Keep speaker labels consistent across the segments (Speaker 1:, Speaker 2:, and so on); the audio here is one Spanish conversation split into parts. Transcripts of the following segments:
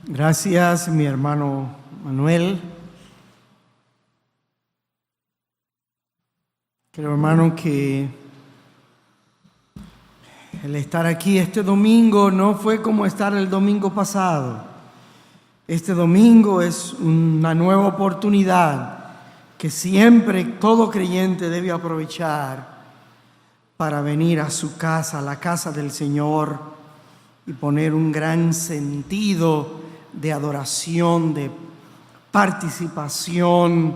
Speaker 1: Gracias, mi hermano Manuel. Creo, hermano, que el estar aquí este domingo no fue como estar el domingo pasado. Este domingo es una nueva oportunidad que siempre todo creyente debe aprovechar para venir a su casa, a la casa del Señor, y poner un gran sentido de adoración, de participación,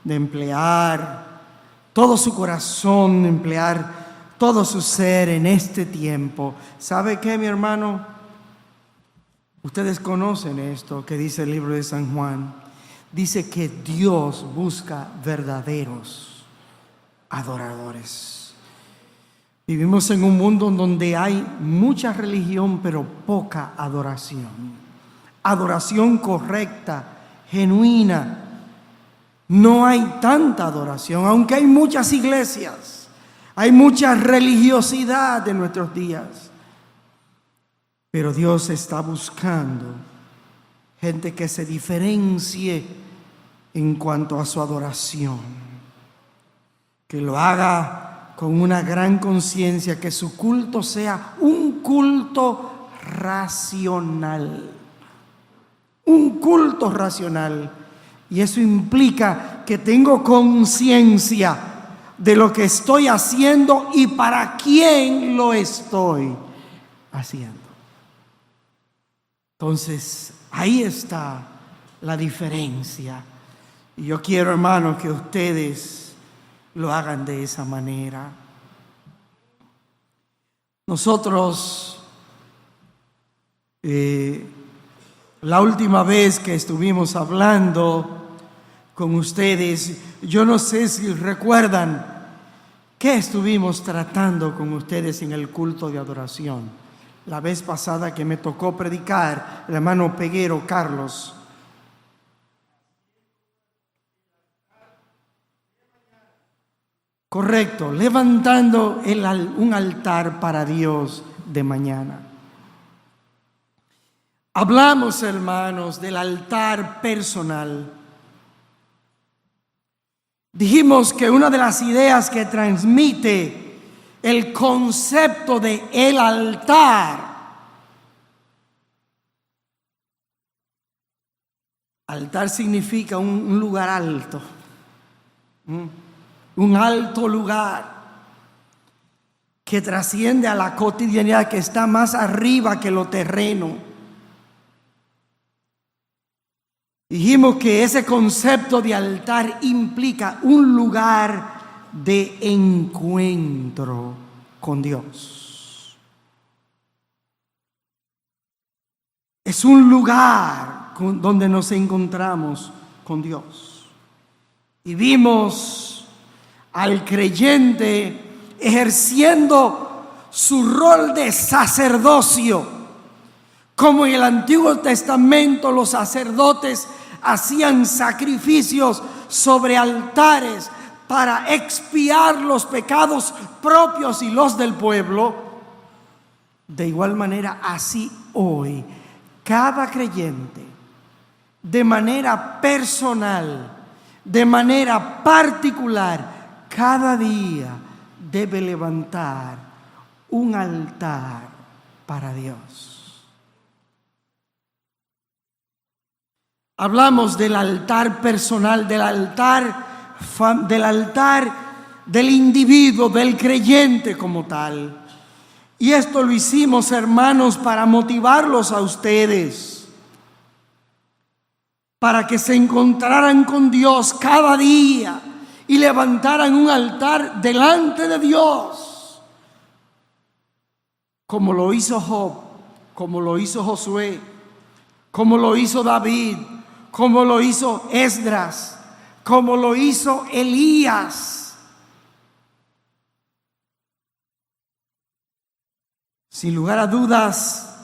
Speaker 1: de emplear todo su corazón, emplear todo su ser en este tiempo. ¿Sabe qué, mi hermano? Ustedes conocen esto que dice el libro de San Juan. Dice que Dios busca verdaderos adoradores. Vivimos en un mundo donde hay mucha religión, pero poca adoración. Adoración correcta, genuina. No hay tanta adoración, aunque hay muchas iglesias, hay mucha religiosidad en nuestros días. Pero Dios está buscando gente que se diferencie en cuanto a su adoración, que lo haga con una gran conciencia, que su culto sea un culto racional. Un culto racional. Y eso implica que tengo conciencia de lo que estoy haciendo y para quién lo estoy haciendo. Entonces, ahí está la diferencia. Y yo quiero, hermanos, que ustedes lo hagan de esa manera. Nosotros, la última vez que estuvimos hablando con ustedes, yo no sé si recuerdan qué estuvimos tratando con ustedes en el culto de adoración. La vez pasada que me tocó predicar, el hermano Peguero Carlos, correcto, levantando un altar para Dios de mañana. Hablamos, hermanos, del altar personal. Dijimos que una de las ideas que transmite el concepto de el altar, altar significa un lugar alto. Un alto lugar que trasciende a la cotidianidad, que está más arriba que lo terreno. Dijimos que ese concepto de altar implica un lugar de encuentro con Dios. Es un lugar donde nos encontramos con Dios. Y vimos al creyente ejerciendo su rol de sacerdocio. Como en el Antiguo Testamento los sacerdotes hacían sacrificios sobre altares para expiar los pecados propios y los del pueblo. De igual manera, así hoy, cada creyente, de manera personal, de manera particular, cada día debe levantar un altar para Dios. Hablamos del altar personal, del altar del individuo, del creyente como tal. Y esto lo hicimos, hermanos, para motivarlos a ustedes, para que se encontraran con Dios cada día y levantaran un altar delante de Dios, como lo hizo Job, como lo hizo Josué, como lo hizo David, como lo hizo Esdras, como lo hizo Elías. Sin lugar a dudas,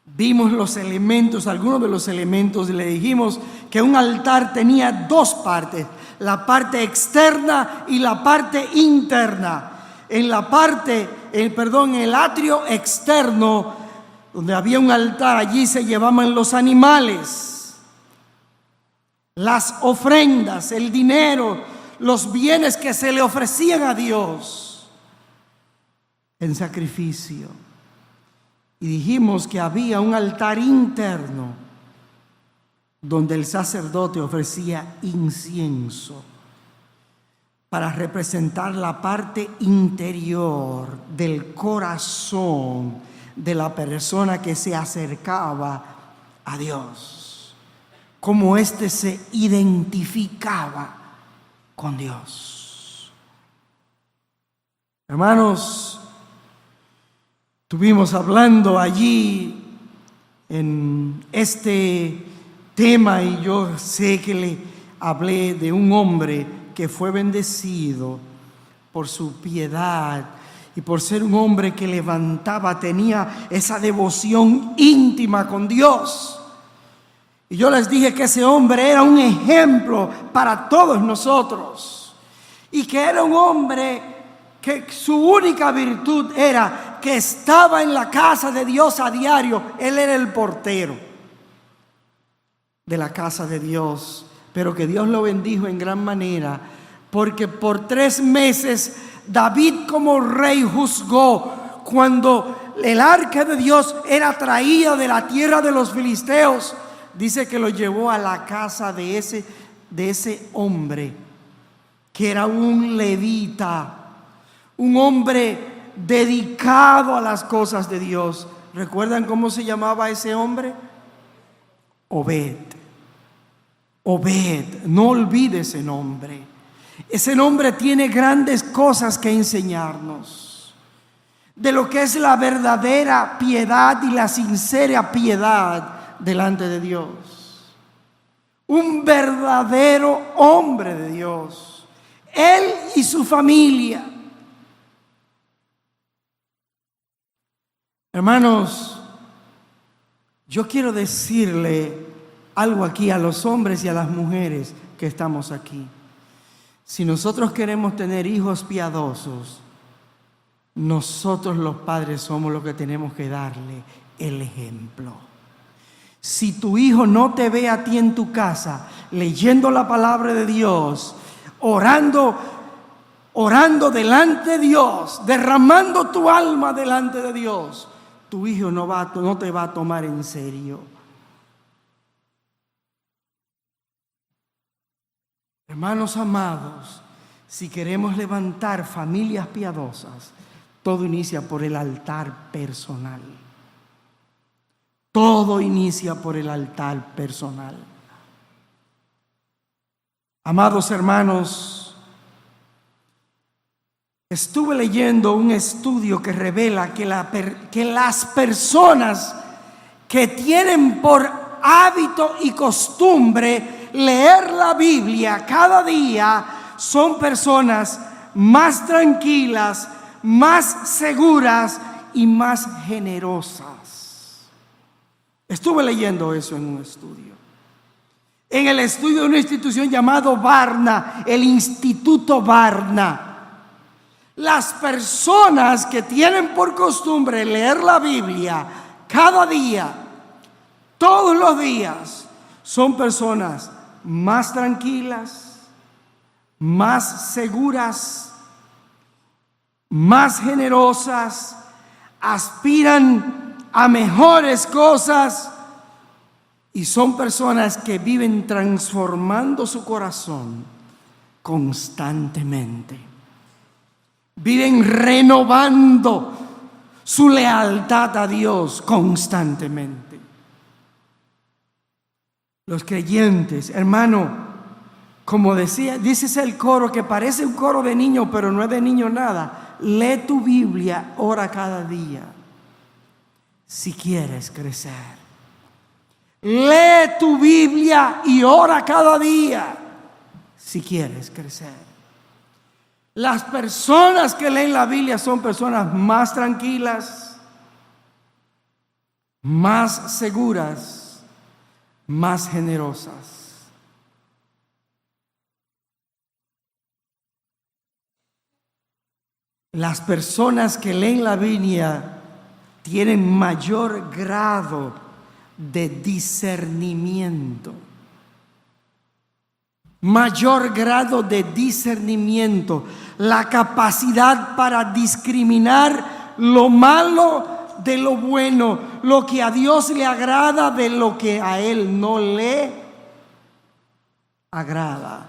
Speaker 1: vimos los elementos, algunos de los elementos, y le dijimos que un altar tenía dos partes: la parte externa y la parte interna. En el atrio externo donde había un altar, allí se llevaban los animales, las ofrendas, el dinero, los bienes que se le ofrecían a Dios en sacrificio. Y dijimos que había un altar interno donde el sacerdote ofrecía incienso para representar la parte interior del corazón de la persona que se acercaba a Dios, cómo éste se identificaba con Dios. Hermanos, estuvimos hablando allí en este tema y yo sé que le hablé de un hombre que fue bendecido por su piedad y por ser un hombre que levantaba, tenía esa devoción íntima con Dios. Y yo les dije que ese hombre era un ejemplo para todos nosotros y que era un hombre que su única virtud era que estaba en la casa de Dios a diario. Él era el portero de la casa de Dios, pero que Dios lo bendijo en gran manera, porque por 3 meses David como rey juzgó cuando el arca de Dios era traída de la tierra de los filisteos. Dice que lo llevó a la casa de ese hombre, que era un levita, un hombre dedicado a las cosas de Dios. ¿Recuerdan cómo se llamaba ese hombre? Obed. Obed, no olvide ese nombre. Ese nombre tiene grandes cosas que enseñarnos de lo que es la verdadera piedad y la sincera piedad delante de Dios. Un verdadero hombre de Dios, él y su familia. Hermanos, yo quiero decirle algo aquí a los hombres y a las mujeres que estamos aquí. Si nosotros queremos tener hijos piadosos, nosotros los padres somos los que tenemos que darle el ejemplo. Si tu hijo no te ve a ti en tu casa leyendo la palabra de Dios, orando delante de Dios, derramando tu alma delante de Dios, tu hijo no te va a tomar en serio. Hermanos amados, si queremos levantar familias piadosas, todo inicia por el altar personal. Todo inicia por el altar personal. Amados hermanos, estuve leyendo un estudio que revela que las personas que tienen por hábito y costumbre leer la Biblia cada día son personas más tranquilas, más seguras y más generosas. Estuve leyendo eso en un estudio. En el estudio de una institución llamado Barna, el Instituto Barna. Las personas que tienen por costumbre leer la Biblia cada día, todos los días, son personas más tranquilas, más seguras, más generosas, aspiran a mejores cosas y son personas que viven transformando su corazón constantemente. Viven renovando su lealtad a Dios constantemente. Los creyentes, hermano, como dices el coro que parece un coro de niño, pero no es de niño nada. Lee tu Biblia, ora cada día, si quieres crecer. Lee tu Biblia y ora cada día, si quieres crecer. Las personas que leen la Biblia son personas más tranquilas, más seguras, más generosas. Las personas que leen la Biblia tienen mayor grado de discernimiento. Mayor grado de discernimiento, la capacidad para discriminar lo malo de lo bueno, lo que a Dios le agrada de lo que a Él no le agrada.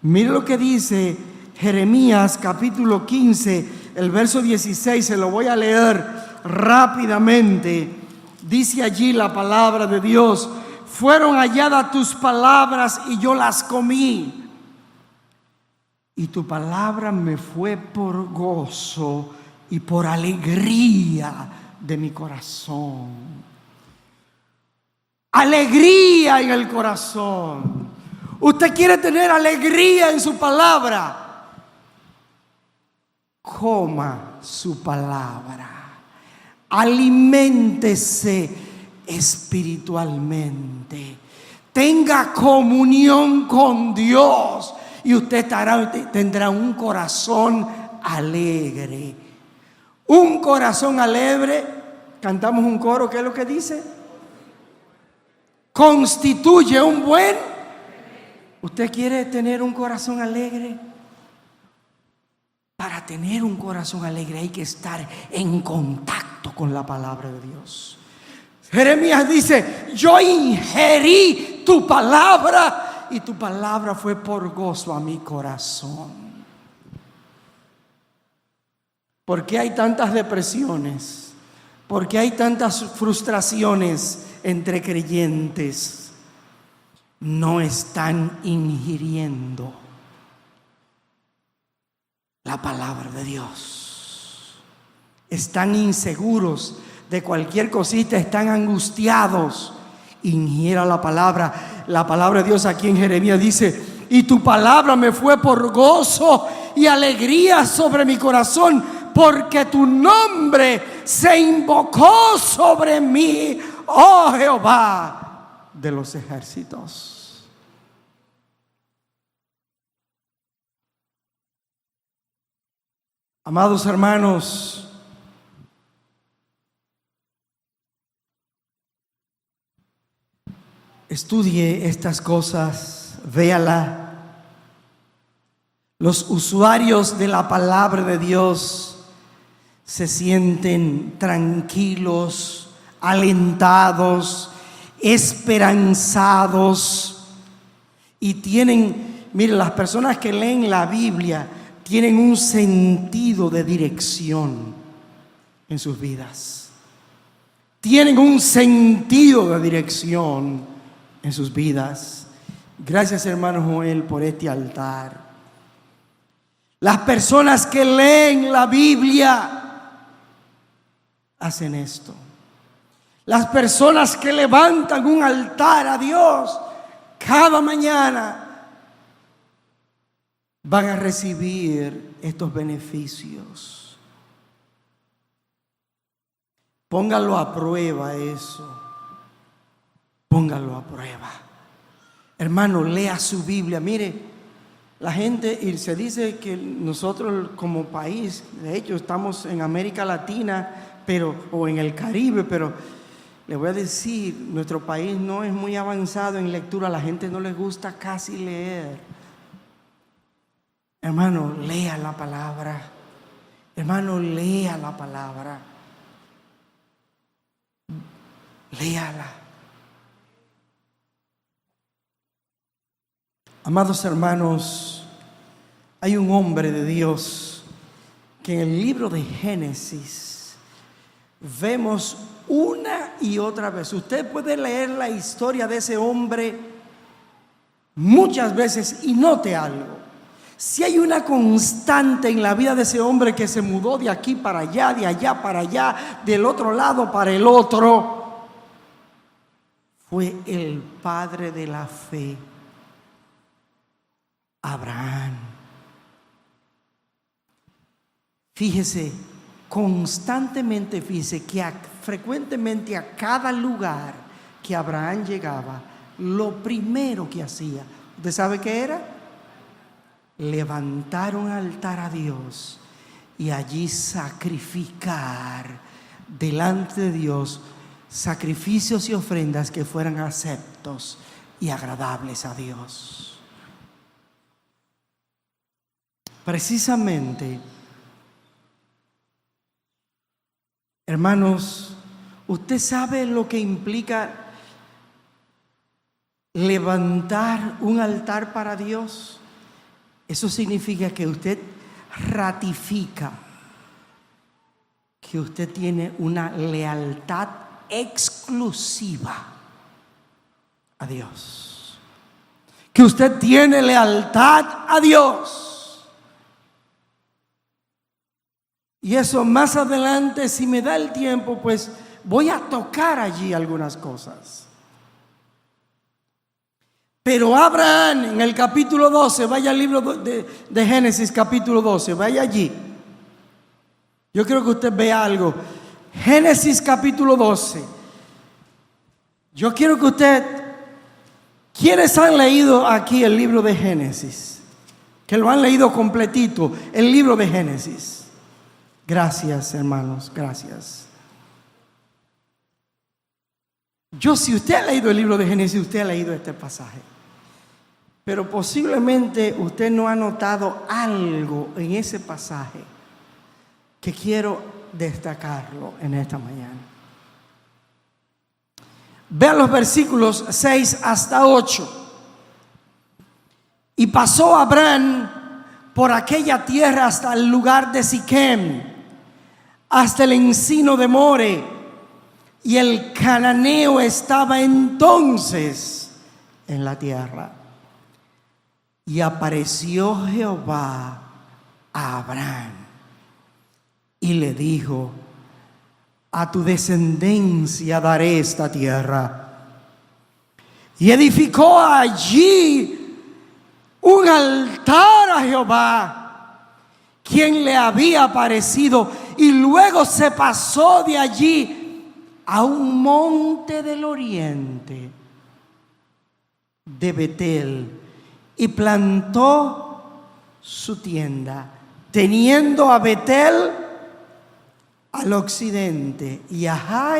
Speaker 1: Mire lo que dice Jeremías capítulo 15, el verso 16, se lo voy a leer rápidamente. Dice allí la palabra de Dios: fueron halladas tus palabras y yo las comí, y tu palabra me fue por gozo y por alegría de mi corazón. Alegría en el corazón. Usted quiere tener alegría en su palabra, coma su palabra, aliméntese espiritualmente, tenga comunión con Dios y usted tendrá un corazón alegre. Un corazón alegre, cantamos un coro, ¿qué es lo que dice? Constituye un buen. ¿Usted quiere tener un corazón alegre? Para tener un corazón alegre hay que estar en contacto con la palabra de Dios. Jeremías dice: yo ingerí tu palabra y tu palabra fue por gozo a mi corazón. ¿Por qué hay tantas depresiones? ¿Por qué hay tantas frustraciones entre creyentes? No están ingiriendo la palabra de Dios. Están inseguros de cualquier cosita, están angustiados. Ingiera la palabra. La palabra de Dios aquí en Jeremías dice: y tu palabra me fue por gozo y alegría sobre mi corazón, porque tu nombre se invocó sobre mí, oh Jehová de los ejércitos. Amados hermanos, estudie estas cosas, véala. Los usuarios de la palabra de Dios se sienten tranquilos, alentados, esperanzados y tienen, mire, las personas que leen la Biblia tienen un sentido de dirección en sus vidas. Tienen un sentido de dirección en sus vidas. Gracias, hermano Joel, por este altar. Las personas que leen la Biblia hacen esto. Las personas que levantan un altar a Dios cada mañana van a recibir estos beneficios. Póngalo a prueba eso. Póngalo a prueba. Hermano, lea su Biblia. Mire, la gente, y se dice que nosotros como país, de hecho estamos en América Latina, o en el Caribe, pero le voy a decir, nuestro país no es muy avanzado en lectura, a la gente no le gusta casi leer. Hermano, lea la palabra. Hermano, lea la palabra. Léala. Amados hermanos, hay un hombre de Dios que en el libro de Génesis vemos una y otra vez. Usted puede leer la historia de ese hombre muchas veces y note algo. Si hay una constante en la vida de ese hombre que se mudó de aquí para allá, de allá para allá, del otro lado para el otro, fue el padre de la fe, Abraham. Fíjese, constantemente, fíjese que frecuentemente a cada lugar que Abraham llegaba, lo primero que hacía, ¿usted sabe qué era? Levantar un altar a Dios y allí sacrificar delante de Dios sacrificios y ofrendas que fueran aceptos y agradables a Dios. Precisamente, hermanos, usted sabe lo que implica levantar un altar para Dios. Eso significa que usted ratifica que usted tiene una lealtad exclusiva a Dios. Que usted tiene lealtad a Dios. Y eso más adelante, si me da el tiempo, pues voy a tocar allí algunas cosas. Pero Abraham, en el capítulo 12, vaya al libro de Génesis capítulo 12, vaya allí. Yo quiero que usted vea algo. Génesis capítulo 12. Yo quiero que usted, ¿quiénes han leído aquí el libro de Génesis? Que lo han leído completito, el libro de Génesis. Gracias, hermanos, gracias. Si usted ha leído el libro de Génesis, usted ha leído este pasaje. Pero posiblemente usted no ha notado algo en ese pasaje que quiero destacarlo en esta mañana. Vean los versículos 6 hasta 8. Y pasó Abraham por aquella tierra hasta el lugar de Siquem, hasta el encino de More, y el cananeo estaba entonces en la tierra. Y apareció Jehová a Abraham y le dijo: a tu descendencia daré esta tierra. Y edificó allí un altar a Jehová, quien le había aparecido, y luego se pasó de allí a un monte del oriente de Betel y plantó su tienda, teniendo a Betel al occidente y a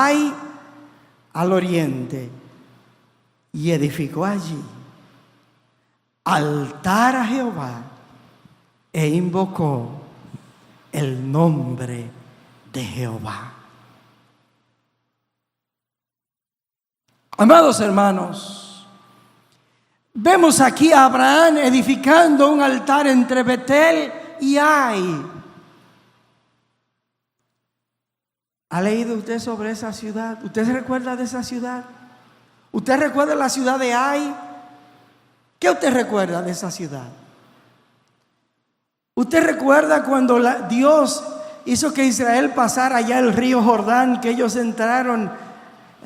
Speaker 1: Ai al oriente, y edificó allí altar a Jehová e invocó el nombre de Jehová. Amados hermanos, vemos aquí a Abraham edificando un altar entre Betel y Ai. ¿Ha leído usted sobre esa ciudad? ¿Usted se recuerda de esa ciudad? ¿Usted recuerda la ciudad de Ai? ¿Qué usted recuerda de esa ciudad? ¿Usted recuerda cuando Dios hizo que Israel pasara allá el río Jordán, que ellos entraron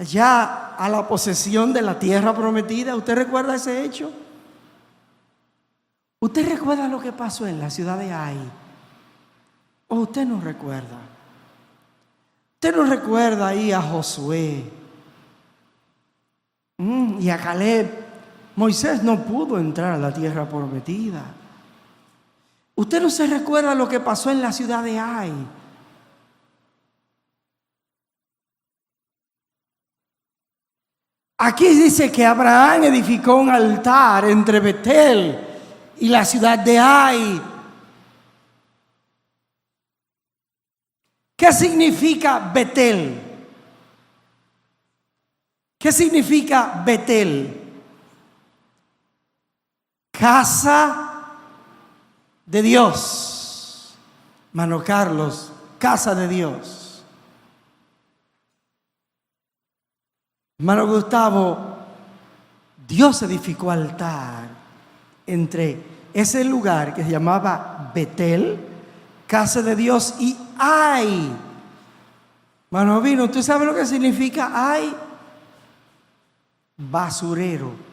Speaker 1: ya a la posesión de la tierra prometida? ¿Usted recuerda ese hecho? ¿Usted recuerda lo que pasó en la ciudad de Ai? ¿O usted no recuerda? ¿Usted no recuerda ahí a Josué y a Caleb? Moisés no pudo entrar a la tierra prometida. ¿Usted no se recuerda lo que pasó en la ciudad de Ai? Aquí dice que Abraham edificó un altar entre Betel y la ciudad de Ai. ¿Qué significa Betel? ¿Qué significa Betel? Casa de Dios. Mano Carlos, casa de Dios. Hermano Gustavo, Dios edificó altar entre ese lugar que se llamaba Betel, casa de Dios, y Ai. Mano Vino, ¿usted sabe lo que significa Ai? Basurero.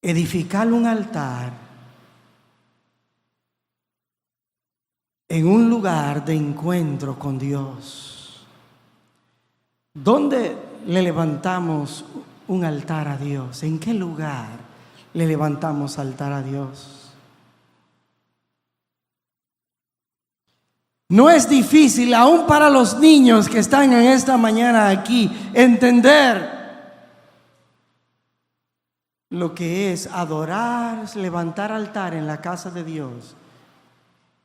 Speaker 1: Edificar un altar en un lugar de encuentro con Dios. ¿Dónde le levantamos un altar a Dios? ¿En qué lugar le levantamos altar a Dios? No es difícil, aún para los niños que están en esta mañana aquí, entender lo que es adorar, levantar altar en la casa de Dios,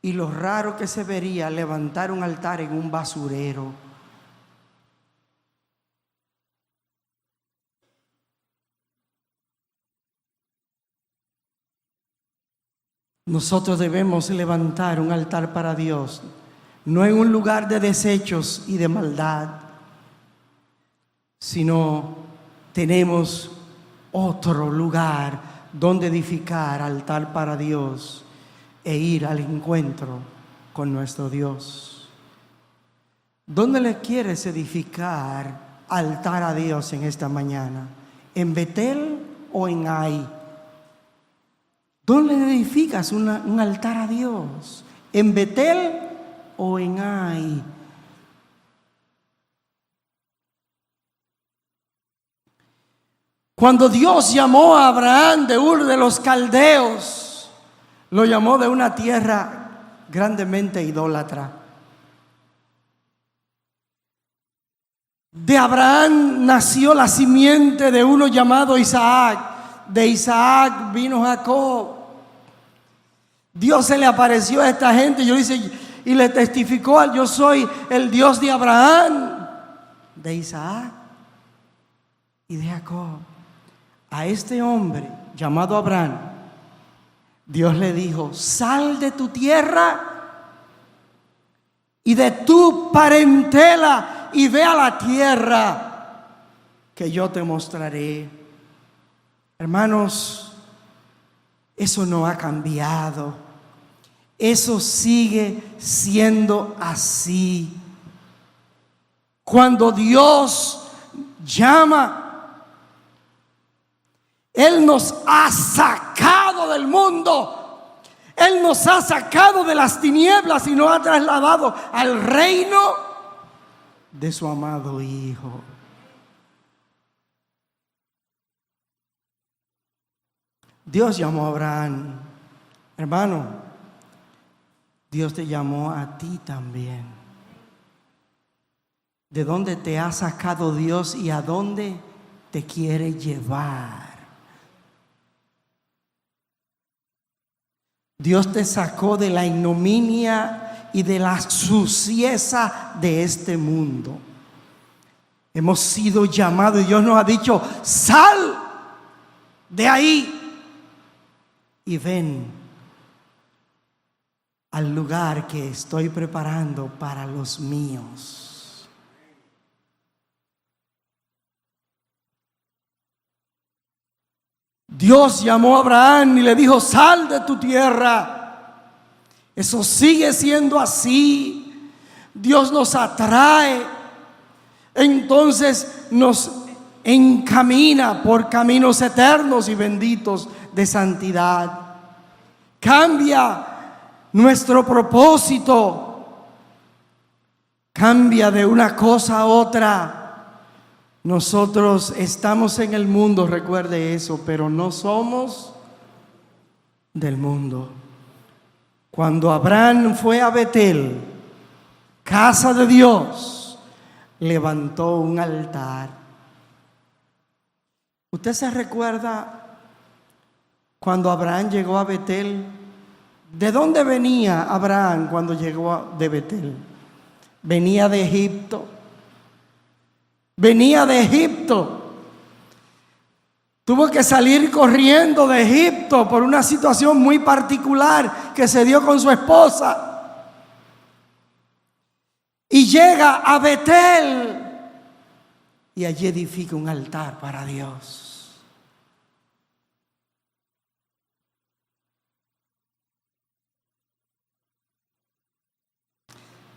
Speaker 1: y lo raro que se vería levantar un altar en un basurero. Nosotros debemos levantar un altar para Dios, no en un lugar de desechos y de maldad, sino tenemos otro lugar donde edificar altar para Dios e ir al encuentro con nuestro Dios. ¿Dónde le quieres edificar altar a Dios en esta mañana? ¿En Betel o en Ai? ¿Dónde le edificas un altar a Dios? ¿En Betel o en Ai? Cuando Dios llamó a Abraham de Ur de los Caldeos, lo llamó de una tierra grandemente idólatra. De Abraham nació la simiente de uno llamado Isaac. De Isaac vino Jacob. Dios se le apareció a esta gente y le testificó: yo soy el Dios de Abraham, de Isaac y de Jacob. A este hombre llamado Abraham, Dios le dijo: sal de tu tierra y de tu parentela y ve a la tierra que yo te mostraré. Hermanos, eso no ha cambiado. Eso sigue siendo así. Cuando Dios llama, Él nos ha sacado del mundo. Él nos ha sacado de las tinieblas y nos ha trasladado al reino de su amado Hijo. Dios llamó a Abraham. Hermano, Dios te llamó a ti también. ¿De dónde te ha sacado Dios y a dónde te quiere llevar? Dios te sacó de la ignominia y de la suciedad de este mundo. Hemos sido llamados y Dios nos ha dicho: sal de ahí y ven al lugar que estoy preparando para los míos. Dios llamó a Abraham y le dijo: sal de tu tierra. Eso sigue siendo así. Dios nos atrae, entonces nos encamina por caminos eternos y benditos de santidad. Cambia nuestro propósito, cambia de una cosa a otra. Nosotros estamos en el mundo, recuerde eso, pero no somos del mundo. Cuando Abraham fue a Betel, casa de Dios, levantó un altar. ¿Usted se recuerda cuando Abraham llegó a Betel? ¿De dónde venía Abraham cuando llegó de Betel? Venía de Egipto. Venía de Egipto. Tuvo que salir corriendo de Egipto por una situación muy particular que se dio con su esposa. Y llega a Betel y allí edifica un altar para Dios.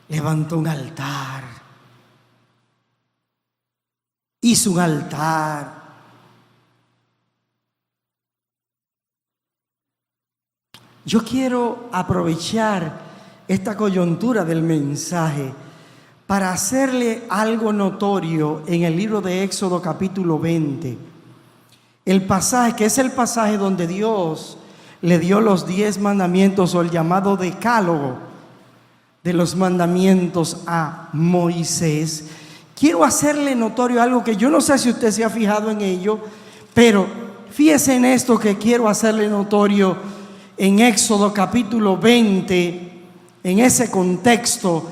Speaker 1: Levantó un altar, hizo un altar. Yo quiero aprovechar esta coyuntura del mensaje para hacerle algo notorio en el libro de Éxodo capítulo 20. El pasaje, que es el pasaje donde Dios le dio los 10 mandamientos o el llamado decálogo, de los mandamientos a Moisés, quiero hacerle notorio algo que yo no sé si usted se ha fijado en ello, pero fíjese en esto que quiero hacerle notorio en Éxodo capítulo 20, en ese contexto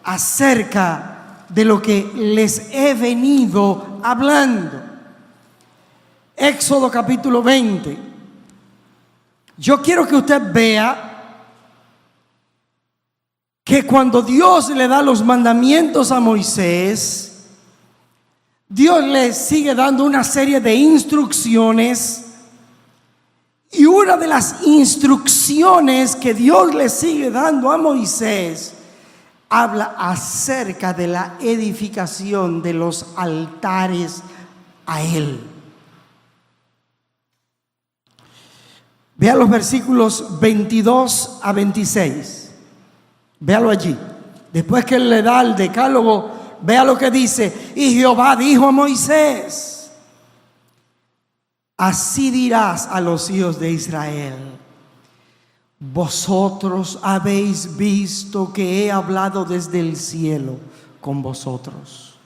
Speaker 1: acerca de lo que les he venido hablando. Éxodo capítulo 20. Yo quiero que usted vea que cuando Dios le da los mandamientos a Moisés, Dios le sigue dando una serie de instrucciones, y una de las instrucciones que Dios le sigue dando a Moisés habla acerca de la edificación de los altares a Él. Vea los versículos 22 a 26. Véalo allí. Después que él le da el decálogo, vea lo que dice. Y Jehová dijo a Moisés: así dirás a los hijos de Israel: vosotros habéis visto que he hablado desde el cielo con vosotros.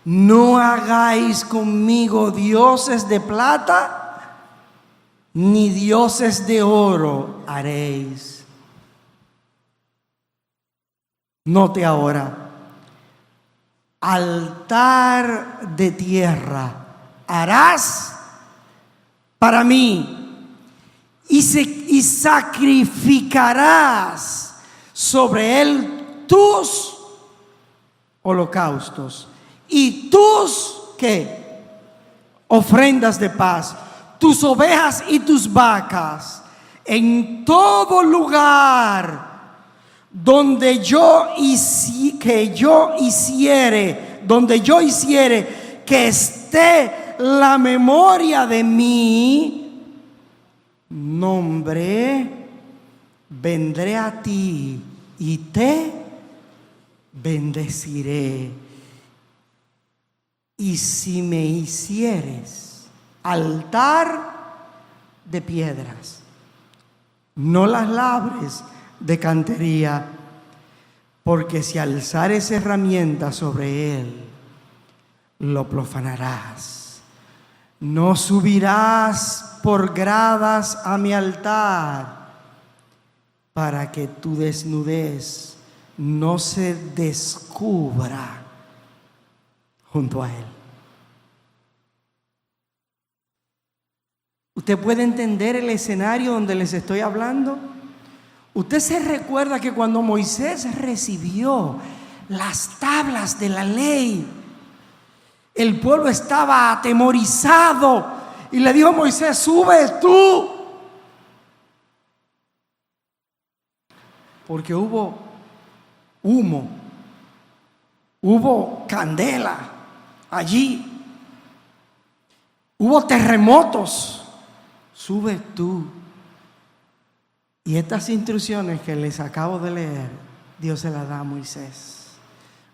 Speaker 1: No hagáis conmigo dioses de plata, ni dioses de oro haréis. Note ahora: altar de tierra harás para mí, y sacrificarás sobre él tus holocaustos y tus ¿qué? Ofrendas de paz, tus ovejas y tus vacas, en todo lugar donde yo hiciere que esté la memoria de mi nombre, vendré a ti y te bendeciré. Y si me hicieres altar de piedras, no las labres de cantería, porque si alzares herramientas sobre él, lo profanarás. No subirás por gradas a mi altar, para que tu desnudez no se descubra junto a él. ¿Usted puede entender el escenario donde les estoy hablando? Usted se recuerda que cuando Moisés recibió las tablas de la ley, el pueblo estaba atemorizado y le dijo a Moisés: sube tú, porque hubo humo, hubo candela allí, hubo terremotos. Sube tú. Y estas instrucciones que les acabo de leer, Dios se las da a Moisés.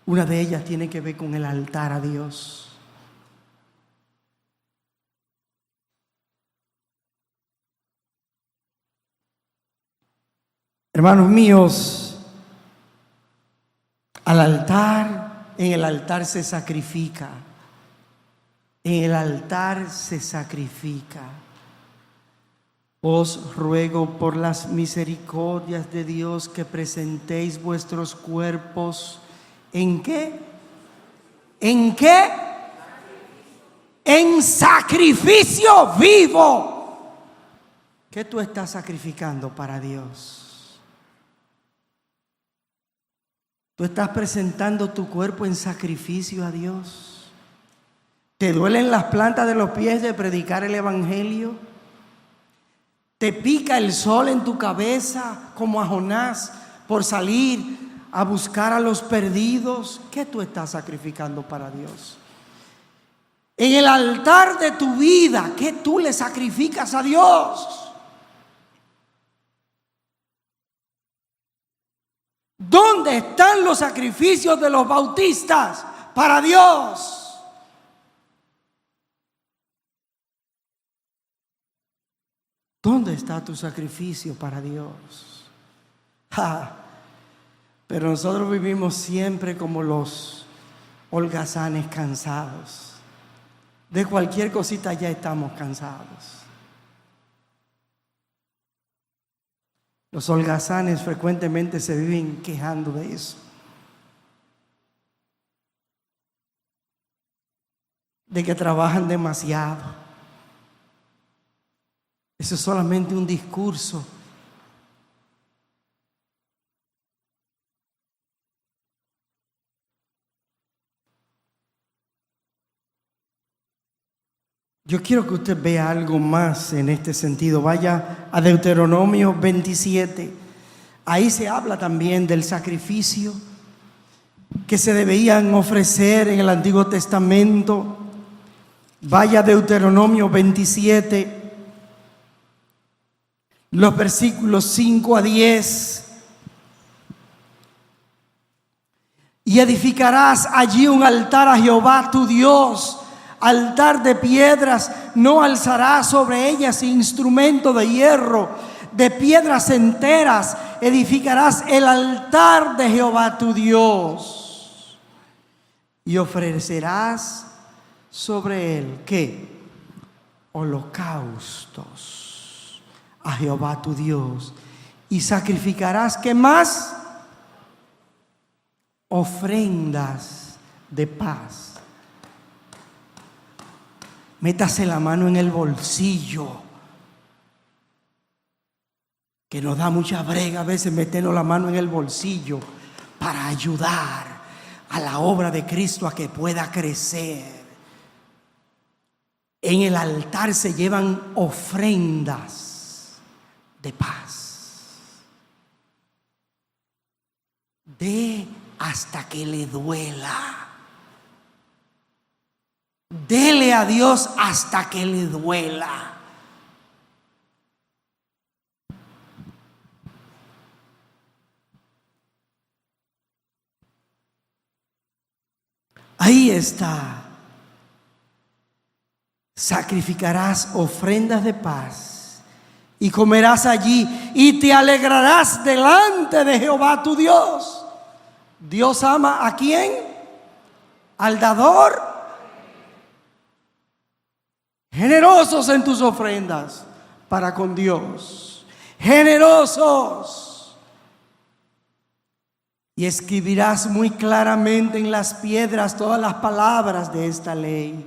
Speaker 1: Una de ellas tiene que ver con el altar a Dios. Hermanos míos, al altar, en el altar se sacrifica. En el altar se sacrifica. Os ruego por las misericordias de Dios que presentéis vuestros cuerpos. ¿En qué? ¿En qué? En sacrificio vivo. ¿Qué tú estás sacrificando para Dios? ¿Tú estás presentando tu cuerpo en sacrificio a Dios? ¿Te duelen las plantas de los pies de predicar el evangelio? ¿Te pica el sol en tu cabeza como a Jonás por salir a buscar a los perdidos? ¿Qué tú estás sacrificando para Dios? En el altar de tu vida, ¿qué tú le sacrificas a Dios? ¿Dónde están los sacrificios de los bautistas para Dios? ¿Dónde está tu sacrificio para Dios? Pero nosotros vivimos siempre como los holgazanes cansados. De cualquier cosita ya estamos cansados. Los holgazanes frecuentemente se viven quejando de eso. De que trabajan demasiado. Eso es solamente un discurso. Yo quiero que usted vea algo más en este sentido. Vaya a Deuteronomio 27. Ahí se habla también del sacrificio que se debían ofrecer en el Antiguo Testamento. Vaya a Deuteronomio 27, los versículos 5 a 10. Y edificarás allí un altar a Jehová tu Dios, altar de piedras, no alzarás sobre ellas instrumento de hierro, de piedras enteras edificarás el altar de Jehová tu Dios. Y ofrecerás sobre él, ¿qué? Holocaustos a Jehová tu Dios. Y sacrificarás, ¿qué más? Ofrendas de paz. Métase la mano en el bolsillo, que nos da mucha brega a veces meternos la mano en el bolsillo para ayudar a la obra de Cristo a que pueda crecer. En el altar se llevan ofrendas de paz. De hasta que le duela. Dele a Dios hasta que le duela. Ahí está. Sacrificarás ofrendas de paz y comerás allí y te alegrarás delante de Jehová tu Dios. Dios ama ¿a quién? Al dador. Generosos en tus ofrendas para con Dios. Generosos. Y escribirás muy claramente en las piedras todas las palabras de esta ley.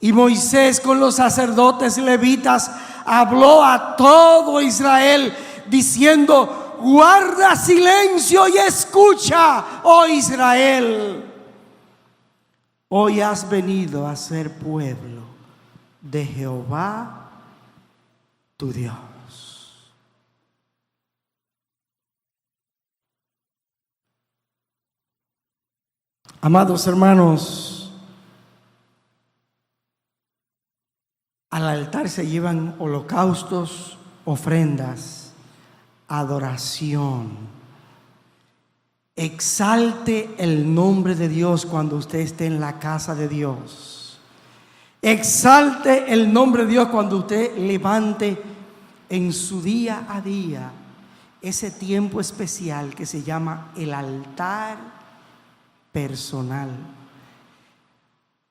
Speaker 1: Y Moisés con los sacerdotes levitas habló a todo Israel diciendo: guarda silencio y escucha, oh Israel. Hoy has venido a ser pueblo de Jehová tu Dios. Amados hermanos, al altar se llevan holocaustos, ofrendas, adoración. Exalte el nombre de Dios cuando usted esté en la casa de Dios. Exalte el nombre de Dios cuando usted levante en su día a día ese tiempo especial que se llama el altar personal.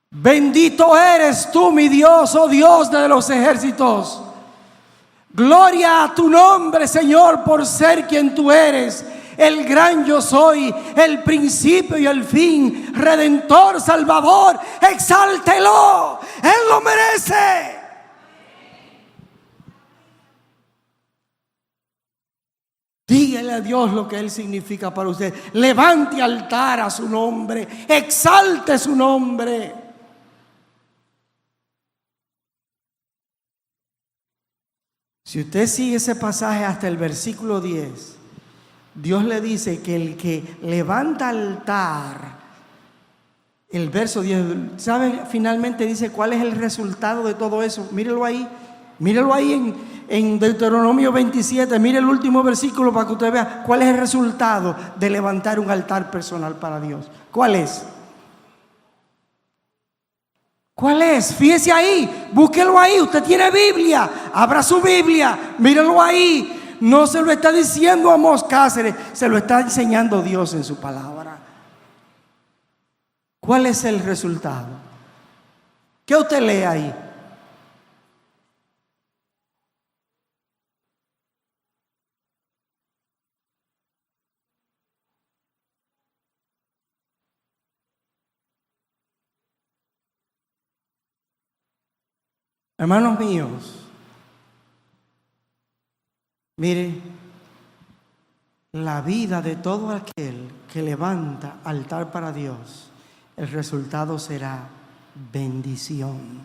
Speaker 1: Bendito eres tú, mi Dios, oh Dios de los ejércitos. Gloria a tu nombre, Señor, por ser quien tú eres. El gran yo soy, el principio y el fin, Redentor, Salvador. Exáltelo, Él lo merece. Dígale a Dios lo que Él significa para usted. Levante altar a su nombre, exalte su nombre. Si usted sigue ese pasaje hasta el versículo 10, Dios le dice que el que levanta altar, el verso 10, ¿sabe? Finalmente dice cuál es el resultado de todo eso. Mírelo ahí en Deuteronomio 27, mire el último versículo para que usted vea cuál es el resultado de levantar un altar personal para Dios. ¿Cuál es? ¿Cuál es? Fíjese ahí, búsquelo ahí. Usted tiene Biblia, abra su Biblia, mírelo ahí. no se lo está diciendo Amós Cáceres, se lo está enseñando Dios en su palabra. ¿Cuál es el resultado? ¿Qué usted lee ahí? Hermanos míos, mire, la vida de todo aquel que levanta altar para Dios, el resultado será bendición.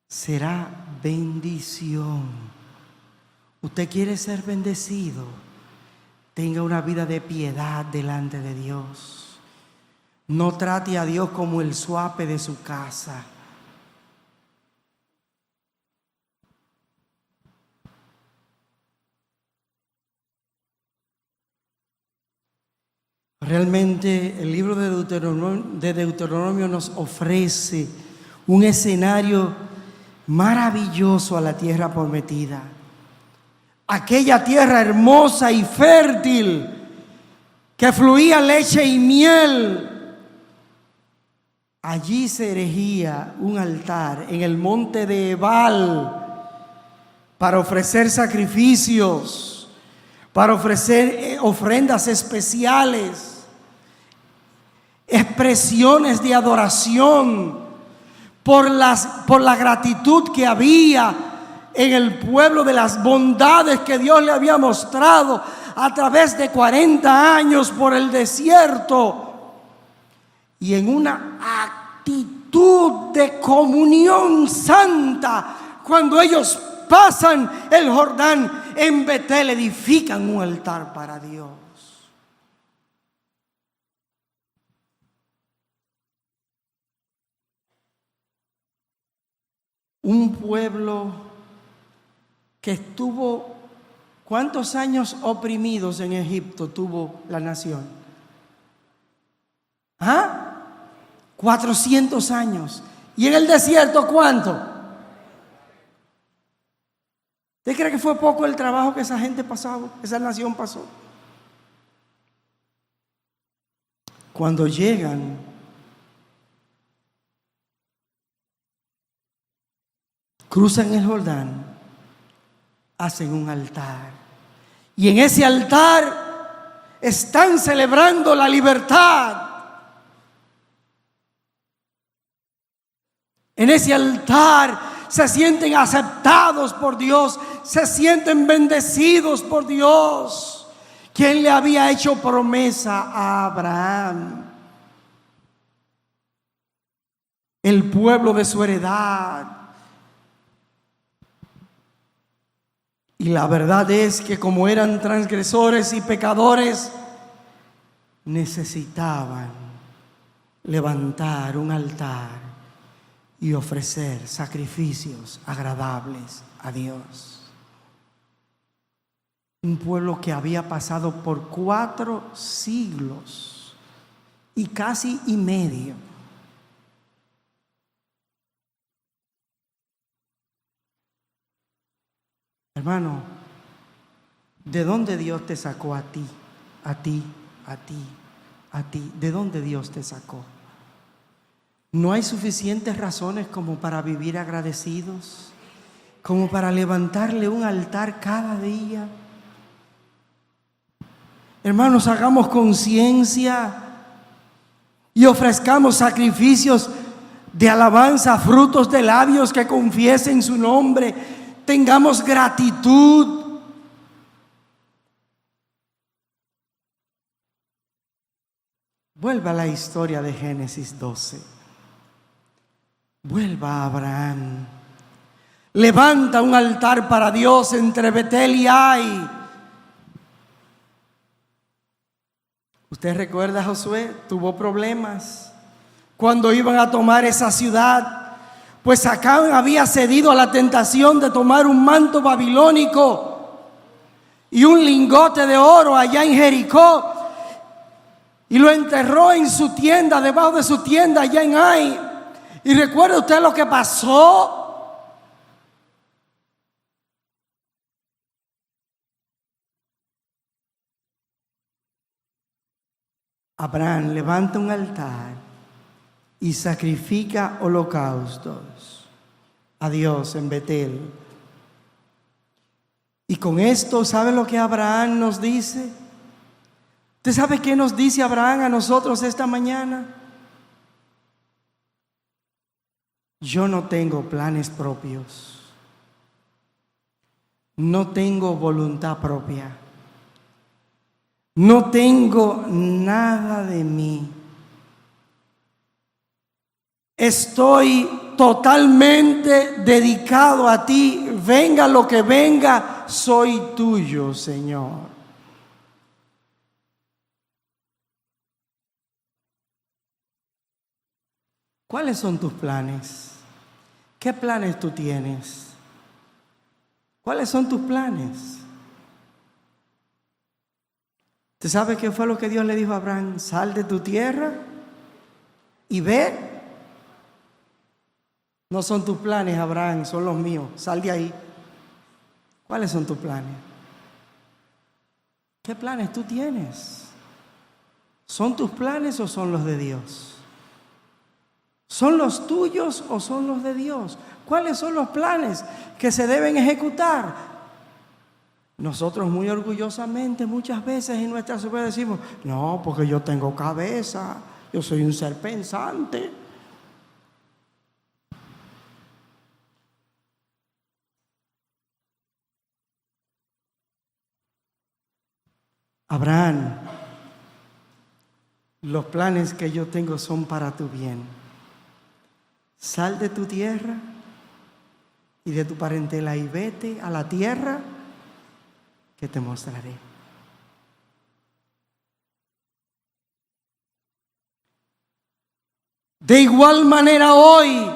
Speaker 1: Será bendición. ¿Usted quiere ser bendecido? Tenga una vida de piedad delante de Dios. No trate a Dios como el suape de su casa. Realmente el libro de Deuteronomio nos ofrece un escenario maravilloso a la tierra prometida. Aquella tierra hermosa y fértil que fluía leche y miel. Allí se erigía un altar en el monte de Ebal para ofrecer sacrificios, para ofrecer ofrendas especiales, expresiones de adoración por la gratitud que había en el pueblo de las bondades que Dios le había mostrado a través de 40 años por el desierto. Y en una actitud de comunión santa, cuando ellos pasan el Jordán, en Betel edifican un altar para Dios. Un pueblo que estuvo, ¿cuántos años oprimidos en Egipto tuvo la nación? 400 años. ¿Y en el desierto cuánto? ¿Usted cree que fue poco el trabajo que esa gente pasó, esa nación pasó? Cuando llegan, cruzan el Jordán, hacen un altar. Y en ese altar están celebrando la libertad. En ese altar se sienten aceptados por Dios, se sienten bendecidos por Dios, quien le había hecho promesa a Abraham, el pueblo de su heredad. Y la verdad es que como eran transgresores y pecadores, necesitaban levantar un altar y ofrecer sacrificios agradables a Dios. Un pueblo que había pasado por 4 siglos y casi y medio. Hermano, ¿de dónde Dios te sacó a ti? A ti, a ti, a ti. ¿De dónde Dios te sacó? ¿No hay suficientes razones como para vivir agradecidos? Como para levantarle un altar cada día. Hermanos, hagamos conciencia y ofrezcamos sacrificios de alabanza, frutos de labios que confiesen su nombre. Tengamos gratitud. Vuelva a la historia de Génesis 12. Vuelva a Abraham. Levanta un altar para Dios entre Betel y Ai. ¿Usted recuerda a Josué? Tuvo problemas cuando iban a tomar esa ciudad, pues Acán había cedido a la tentación de tomar un manto babilónico y un lingote de oro allá en Jericó, y lo enterró en su tienda, debajo de su tienda allá en Ai. ¿Y recuerda usted lo que pasó? Abraham levanta un altar y sacrifica holocaustos a Dios en Betel. Y con esto, ¿sabe lo que Abraham nos dice? ¿Usted sabe qué nos dice Abraham a nosotros esta mañana? Yo no tengo planes propios. No tengo voluntad propia. No tengo nada de mí. Estoy totalmente dedicado a ti. Venga lo que venga, soy tuyo, Señor. ¿Cuáles son tus planes? ¿Qué planes tú tienes? ¿Cuáles son tus planes? ¿Usted sabe qué fue lo que Dios le dijo a Abraham? Sal de tu tierra y ve. No son tus planes, Abraham, son los míos. Sal de ahí. ¿Cuáles son tus planes? ¿Qué planes tú tienes? ¿Son tus planes o son los de Dios? ¿Son los tuyos o son los de Dios? ¿Cuáles son los planes que se deben ejecutar? Nosotros muy orgullosamente muchas veces en nuestra sociedad decimos, no, porque yo tengo cabeza, yo soy un ser pensante. Abraham, los planes que yo tengo son para tu bien. Sal de tu tierra y de tu parentela y vete a la tierra que te mostraré. De igual manera hoy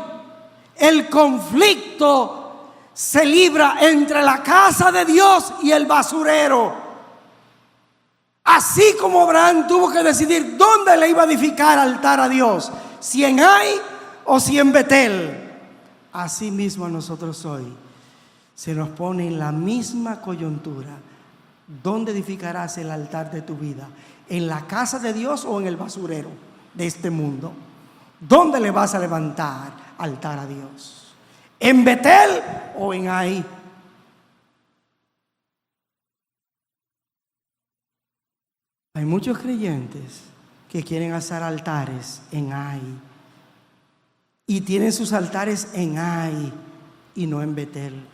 Speaker 1: el conflicto se libra entre la casa de Dios y el basurero. Así como Abraham tuvo que decidir dónde le iba a edificar altar a Dios, si en Ai o si en Betel. Así mismo a nosotros hoy se nos pone en la misma coyuntura. ¿Dónde edificarás el altar de tu vida? ¿En la casa de Dios o en el basurero de este mundo? ¿Dónde le vas a levantar altar a Dios? ¿En Betel o en Ai? Hay muchos creyentes que quieren hacer altares en Ai y tienen sus altares en Ai y no en Betel.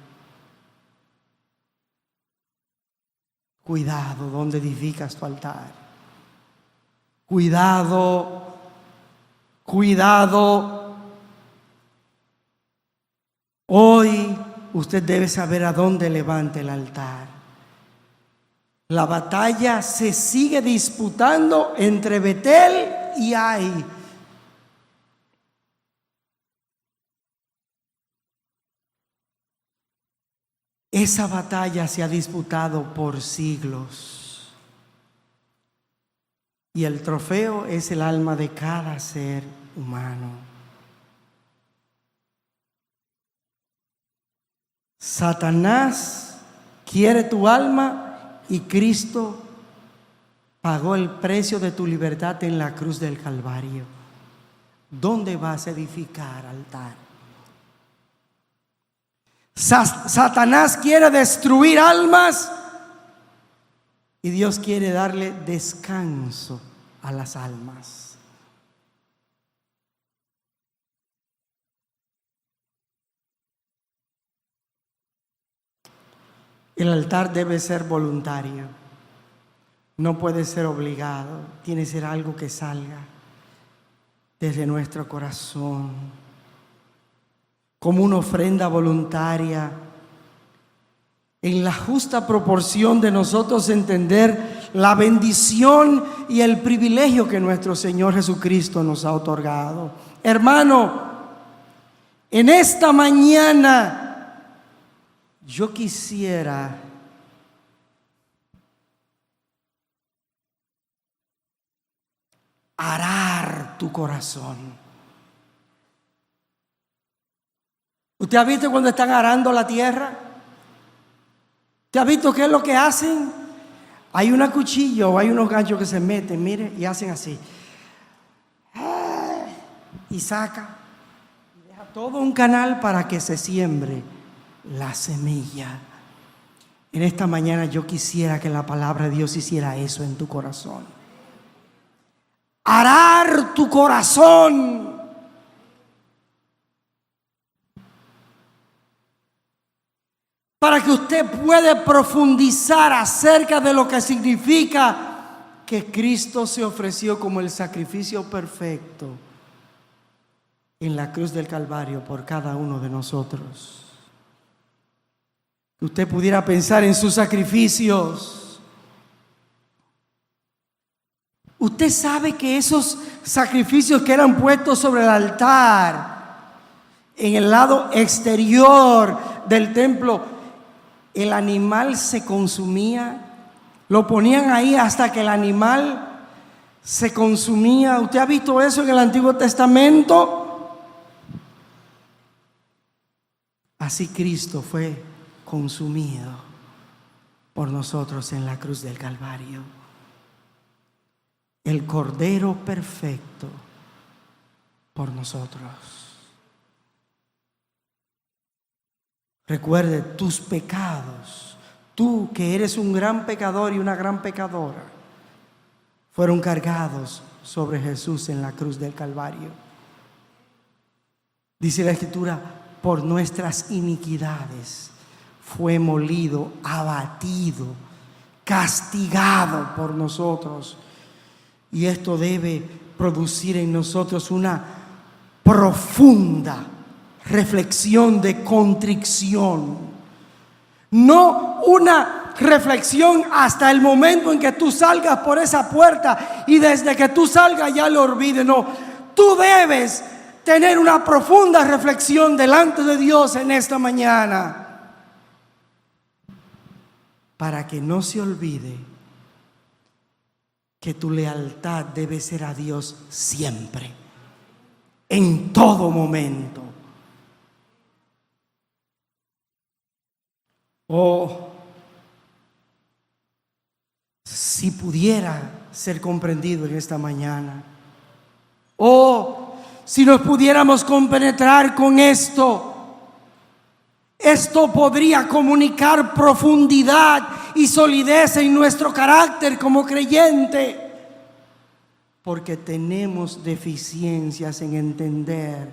Speaker 1: Cuidado donde edificas tu altar. Cuidado, cuidado. Hoy usted debe saber a dónde levanta el altar. La batalla se sigue disputando entre Betel y Ai. Esa batalla se ha disputado por siglos. Y el trofeo es el alma de cada ser humano. Satanás quiere tu alma y Cristo pagó el precio de tu libertad en la cruz del Calvario. ¿Dónde vas a edificar altar? Satanás quiere destruir almas y Dios quiere darle descanso a las almas. El altar debe ser voluntario, no puede ser obligado, tiene que ser algo que salga desde nuestro corazón, como una ofrenda voluntaria, en la justa proporción de nosotros entender la bendición y el privilegio que nuestro Señor Jesucristo nos ha otorgado. Hermano, en esta mañana yo quisiera arar tu corazón. ¿Usted ha visto cuando están arando la tierra? ¿Usted ha visto qué es lo que hacen? Hay una cuchilla o hay unos ganchos que se meten, mire, y hacen así. Y saca, y deja todo un canal para que se siembre la semilla. En esta mañana yo quisiera que la palabra de Dios hiciera eso en tu corazón. Arar tu corazón. Para que usted pueda profundizar acerca de lo que significa que Cristo se ofreció como el sacrificio perfecto en la cruz del Calvario por cada uno de nosotros. Que usted pudiera pensar en sus sacrificios. Usted sabe que esos sacrificios que eran puestos sobre el altar, en el lado exterior del templo, el animal se consumía. Lo ponían ahí hasta que el animal se consumía. ¿Usted ha visto eso en el Antiguo Testamento? Así Cristo fue consumido por nosotros en la cruz del Calvario. El Cordero perfecto por nosotros. Recuerde, tus pecados, tú que eres un gran pecador y una gran pecadora, fueron cargados sobre Jesús en la cruz del Calvario. Dice la Escritura, por nuestras iniquidades fue molido, abatido, castigado por nosotros. Y esto debe producir en nosotros una profunda reflexión de contrición. No una reflexión hasta el momento en que tú salgas por esa puerta y desde que tú salgas ya lo olvides. No, tú debes tener una profunda reflexión delante de Dios en esta mañana para que no se olvide que tu lealtad debe ser a Dios siempre, en todo momento. Oh, si pudiera ser comprendido en esta mañana. Oh, si nos pudiéramos compenetrar con esto. Esto podría comunicar profundidad y solidez en nuestro carácter como creyente. Porque tenemos deficiencias en entender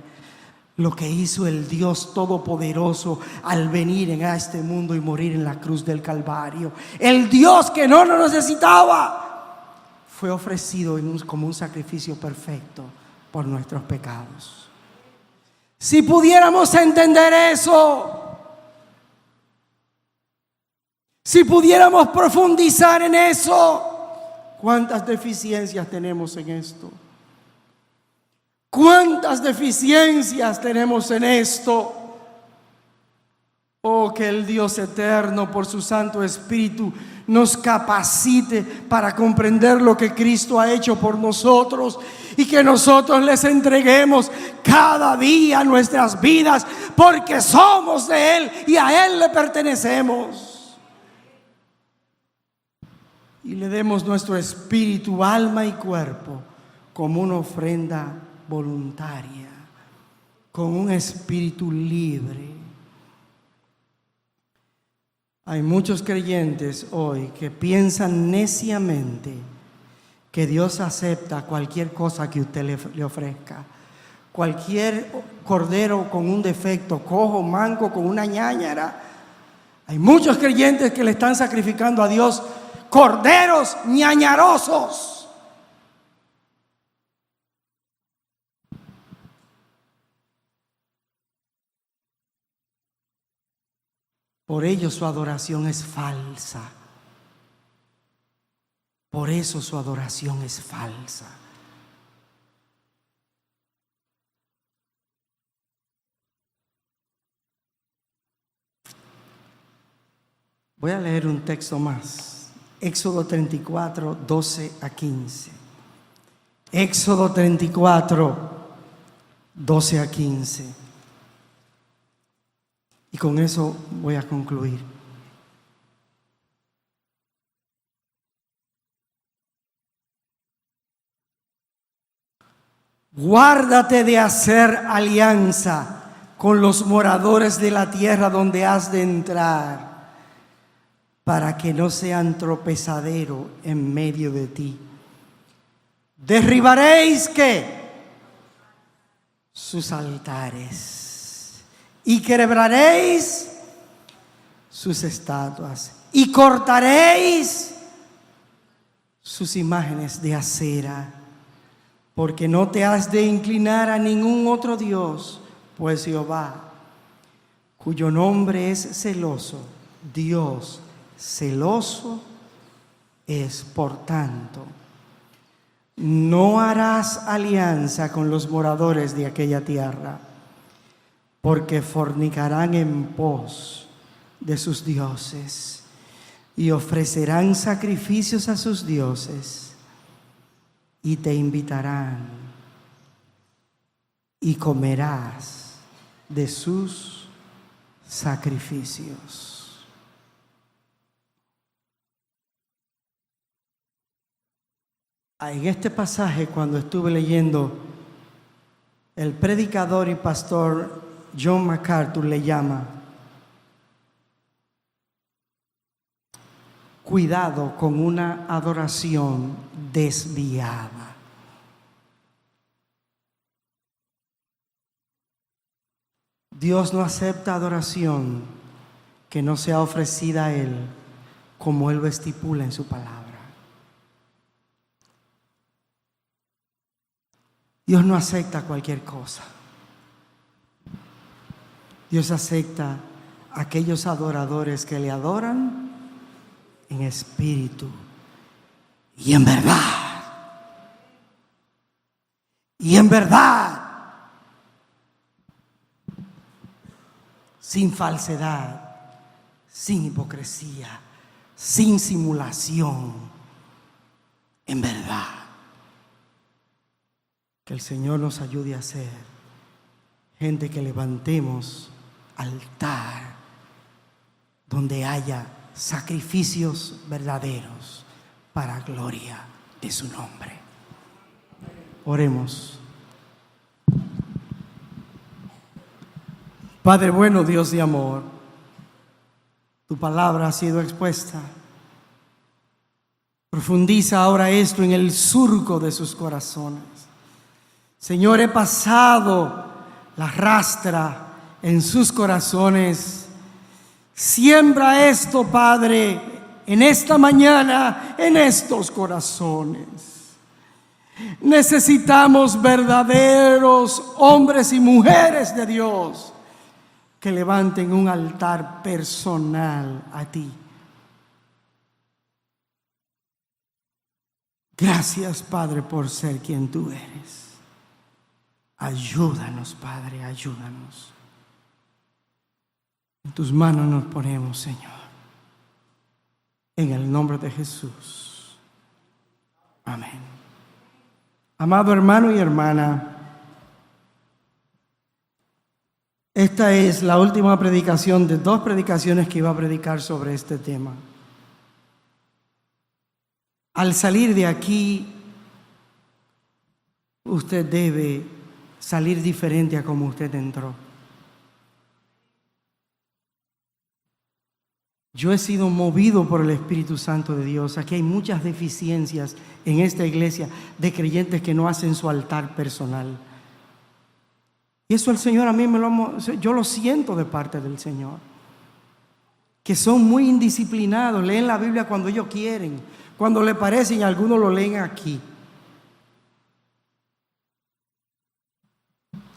Speaker 1: lo que hizo el Dios Todopoderoso al venir en este mundo y morir en la cruz del Calvario. El Dios que no nos necesitaba fue ofrecido como un sacrificio perfecto por nuestros pecados. Si pudiéramos entender eso, si pudiéramos profundizar en eso, ¿cuántas deficiencias tenemos en esto? ¿Cuántas deficiencias tenemos en esto? Oh, que el Dios eterno por su Santo Espíritu nos capacite para comprender lo que Cristo ha hecho por nosotros y que nosotros les entreguemos cada día nuestras vidas porque somos de Él y a Él le pertenecemos. Y le demos nuestro espíritu, alma y cuerpo como una ofrenda voluntaria, con un espíritu libre. Hay muchos creyentes hoy que piensan neciamente que Dios acepta cualquier cosa que usted le ofrezca. Cualquier cordero con un defecto, cojo, manco, con una ñáñara. Hay muchos creyentes que le están sacrificando a Dios corderos ñañarosos. Por ello su adoración es falsa. Por eso su adoración es falsa. Voy a leer un texto más. Éxodo 34, 12 a 15. Éxodo 34, 12 a 15. Y con eso voy a concluir. Guárdate de hacer alianza con los moradores de la tierra donde has de entrar, para que no sean tropezadero en medio de ti. Derribaréis ¿qué? Sus altares, y quebraréis sus estatuas, y cortaréis sus imágenes de acera, porque no te has de inclinar a ningún otro Dios, pues Jehová, cuyo nombre es celoso, Dios celoso es. Por tanto, no harás alianza con los moradores de aquella tierra, porque fornicarán en pos de sus dioses y ofrecerán sacrificios a sus dioses, y te invitarán y comerás de sus sacrificios. En este pasaje, cuando estuve leyendo, el predicador y pastor John MacArthur le llama: cuidado con una adoración desviada. Dios no acepta adoración que no sea ofrecida a Él como Él lo estipula en su palabra. Dios no acepta cualquier cosa. Dios acepta a aquellos adoradores que le adoran en espíritu y en verdad. Y en verdad. Sin falsedad, sin hipocresía, sin simulación. En verdad. Que el Señor nos ayude a ser gente que levantemos altar donde haya sacrificios verdaderos para gloria de su nombre. Oremos. Padre bueno, Dios de amor, tu palabra ha sido expuesta. Profundiza ahora esto en el surco de sus corazones. Señor, he pasado la rastra en sus corazones. Siembra esto, Padre, en esta mañana, en estos corazones. Necesitamos verdaderos hombres y mujeres de Dios que levanten un altar personal a ti. Gracias, Padre, por ser quien tú eres. Ayúdanos, Padre, ayúdanos. En tus manos nos ponemos, Señor. En el nombre de Jesús. Amén. Amado hermano y hermana, esta es la última predicación de 2 predicaciones que iba a predicar sobre este tema. Al salir de aquí, usted debe salir diferente a como usted entró. Yo he sido movido por el Espíritu Santo de Dios. Aquí hay muchas deficiencias en esta iglesia de creyentes que no hacen su altar personal. Y eso el Señor a mí yo lo siento de parte del Señor. Que son muy indisciplinados, leen la Biblia cuando ellos quieren, cuando le parece, y algunos lo leen aquí.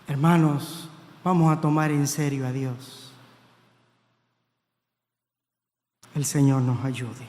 Speaker 1: Hermanos, vamos a tomar en serio a Dios. El Señor nos ayude.